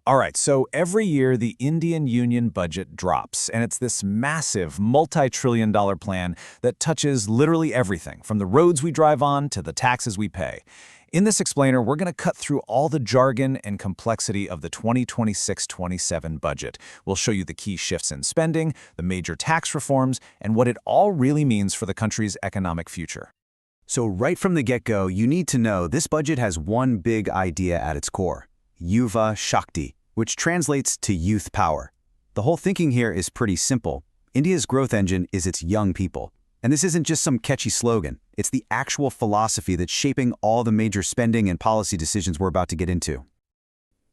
All right, so every year the Indian Union budget drops, and it's this massive multi-trillion-dollar plan that touches literally everything, from the roads we drive on to the taxes we pay. In this explainer, we're going to cut through all the jargon and complexity of the 2026-27 budget. We'll show you the key shifts in spending, the major tax reforms, and what it all really means for the country's economic future. So right from the get-go, you need to know this budget has one big idea at its core: Yuva Shakti, which translates to youth power. The whole thinking here is pretty simple. India's growth engine is its young people. And this isn't just some catchy slogan. It's the actual philosophy that's shaping all the major spending and policy decisions we're about to get into.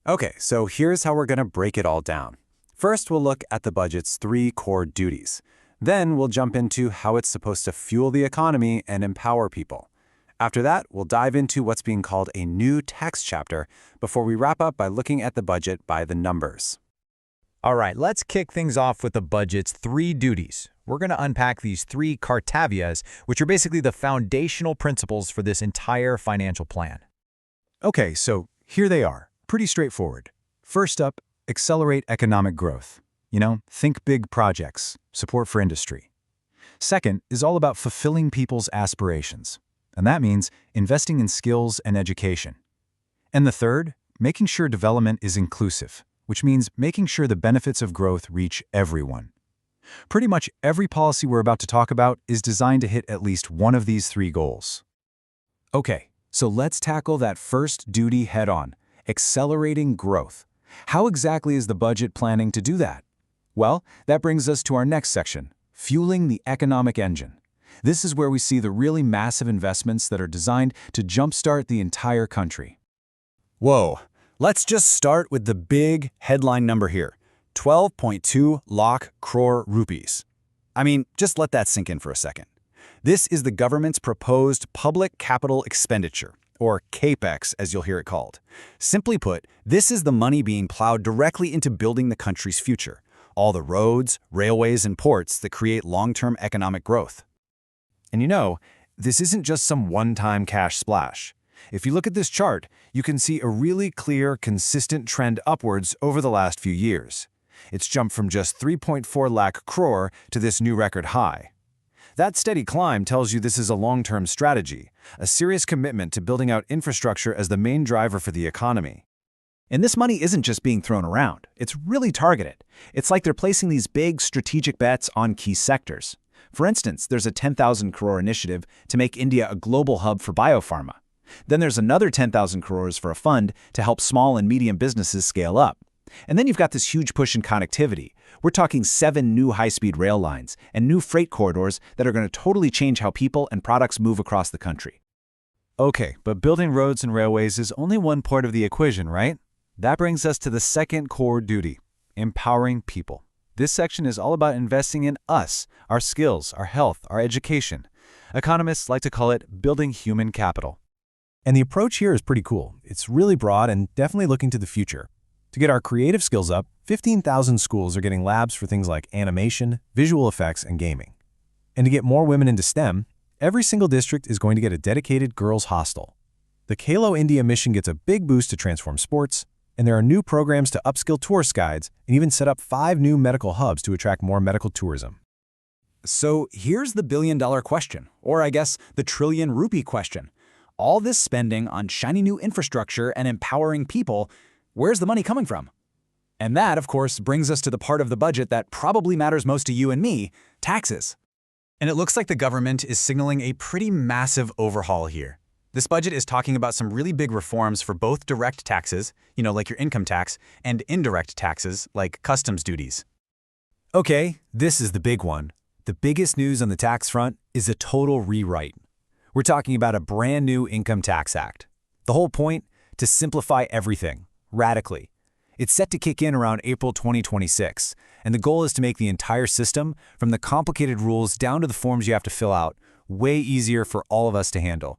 Okay, so here's how we're going to break it all down. First, we'll look at the budget's 3 core duties. Then we'll jump into how it's supposed to fuel the economy and empower people. After that, we'll dive into what's being called a new tax chapter before we wrap up by looking at the budget by the numbers. All right, let's kick things off with the budget's 3 duties. We're going to unpack these 3 kartavyas, which are basically the foundational principles for this entire financial plan. Okay, so here they are. Pretty straightforward. First up, accelerate economic growth. Think big projects, support for industry. Second is all about fulfilling people's aspirations. And that means investing in skills and education. And the third, making sure development is inclusive, which means making sure the benefits of growth reach everyone. Pretty much every policy we're about to talk about is designed to hit at least one of these 3 goals. Okay, so let's tackle that first duty head-on: accelerating growth. How exactly is the budget planning to do that? Well, that brings us to our next section: fueling the economic engine. This is where we see the really massive investments that are designed to jumpstart the entire country. Whoa, let's just start with the big headline number here: 12.2 lakh crore rupees. I mean, just let that sink in for a second. This is the government's proposed public capital expenditure, or CAPEX as you'll hear it called. Simply put, this is the money being plowed directly into building the country's future: all the roads, railways, and ports that create long-term economic growth. And this isn't just some one-time cash splash. If you look at this chart, you can see a really clear, consistent trend upwards over the last few years. It's jumped from just 3.4 lakh crore to this new record high. That steady climb tells you this is a long-term strategy, a serious commitment to building out infrastructure as the main driver for the economy. And this money isn't just being thrown around. It's really targeted. It's like they're placing these big strategic bets on key sectors. For instance, there's a 10,000 crore initiative to make India a global hub for biopharma. Then there's another 10,000 crores for a fund to help small and medium businesses scale up. And then you've got this huge push in connectivity. We're talking 7 new high-speed rail lines and new freight corridors that are going to totally change how people and products move across the country. Okay, but building roads and railways is only one part of the equation, right? That brings us to the second core duty: empowering people. This section is all about investing in us, our skills, our health, our education. Economists like to call it building human capital. And the approach here is pretty cool. It's really broad and definitely looking to the future. To get our creative skills up, 15,000 schools are getting labs for things like animation, visual effects, and gaming. And to get more women into STEM, every single district is going to get a dedicated girls' hostel. The Khelo India mission gets a big boost to transform sports, and there are new programs to upskill tourist guides and even set up 5 new medical hubs to attract more medical tourism. So here's the billion-dollar question, or I guess the trillion-rupee question. All this spending on shiny new infrastructure and empowering people, where's the money coming from? And that, of course, brings us to the part of the budget that probably matters most to you and me: taxes. And it looks like the government is signaling a pretty massive overhaul here. This budget is talking about some really big reforms for both direct taxes, like your income tax, and indirect taxes, like customs duties. Okay, this is the big one. The biggest news on the tax front is a total rewrite. We're talking about a brand new Income Tax Act. The whole point? To simplify everything, radically. It's set to kick in around April 2026, and the goal is to make the entire system, from the complicated rules down to the forms you have to fill out, way easier for all of us to handle.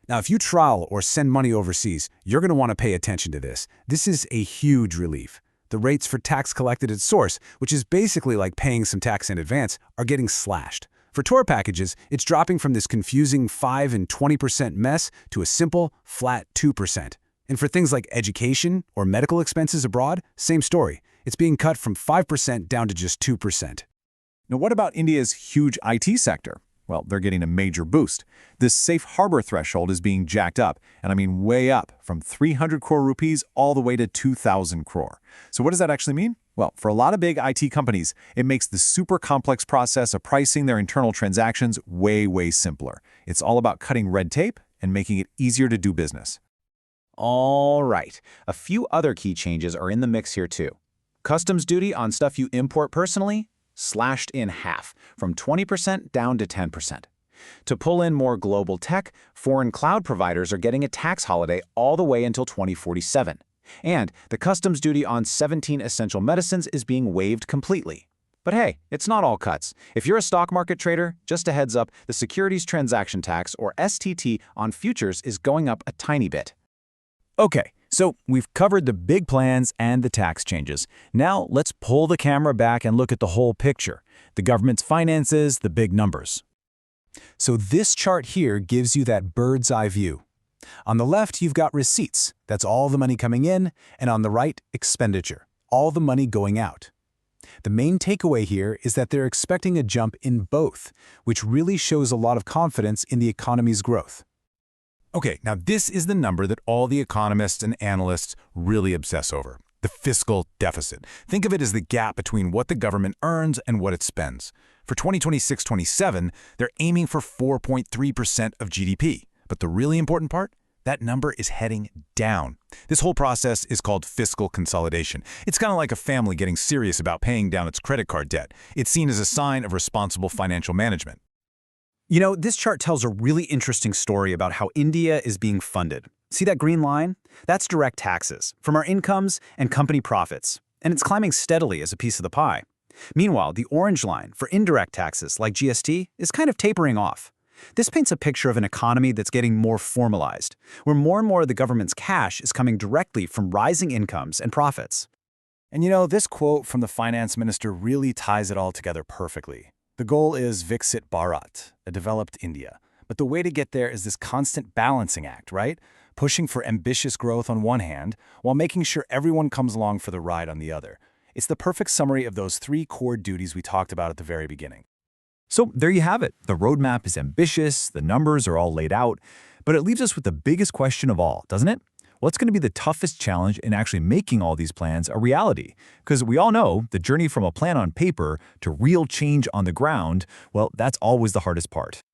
Now, if you trial or send money overseas, you're going to want to pay attention to this. This is a huge relief. The rates for tax collected at source, which is basically like paying some tax in advance, are getting slashed. For tour packages, it's dropping from this confusing 5 and 20% mess to a simple, flat 2%. And for things like education or medical expenses abroad, same story. It's being cut from 5% down to just 2%. Now, what about India's huge IT sector? Well, they're getting a major boost. This safe harbor threshold is being jacked up, and I mean way up, from 300 crore rupees all the way to 2,000 crore. So what does that actually mean? Well, for a lot of big IT companies, it makes the super complex process of pricing their internal transactions way, way simpler. It's all about cutting red tape and making it easier to do business. All right, a few other key changes are in the mix here too. Customs duty on stuff you import personally, slashed in half, from 20% down to 10%. To pull in more global tech, foreign cloud providers are getting a tax holiday all the way until 2047. And the customs duty on 17 essential medicines is being waived completely. But hey, it's not all cuts. If you're a stock market trader, just a heads up, the Securities Transaction Tax, or STT, on futures is going up a tiny bit. Okay, so we've covered the big plans and the tax changes. Now let's pull the camera back and look at the whole picture. The government's finances, the big numbers. So this chart here gives you that bird's eye view. On the left, you've got receipts. That's all the money coming in, and on the right, expenditure, all the money going out. The main takeaway here is that they're expecting a jump in both, which really shows a lot of confidence in the economy's growth. Okay, now this is the number that all the economists and analysts really obsess over, the fiscal deficit. Think of it as the gap between what the government earns and what it spends. For 2026-27, they're aiming for 4.3% of GDP. But the really important part? That number is heading down. This whole process is called fiscal consolidation. It's kind of like a family getting serious about paying down its credit card debt. It's seen as a sign of responsible financial management. You know, this chart tells a really interesting story about how India is being funded. See that green line? That's direct taxes from our incomes and company profits, and it's climbing steadily as a piece of the pie. Meanwhile, the orange line for indirect taxes like GST is kind of tapering off. This paints a picture of an economy that's getting more formalized, where more and more of the government's cash is coming directly from rising incomes and profits. And you know, this quote from the finance minister really ties it all together perfectly. The goal is Viksit Bharat, a developed India. But the way to get there is this constant balancing act, right? Pushing for ambitious growth on one hand, while making sure everyone comes along for the ride on the other. It's the perfect summary of those three core duties we talked about at the very beginning. So there you have it. The roadmap is ambitious, the numbers are all laid out, but it leaves us with the biggest question of all, doesn't it? What's going to be the toughest challenge in actually making all these plans a reality? Because we all know the journey from a plan on paper to real change on the ground, well, that's always the hardest part.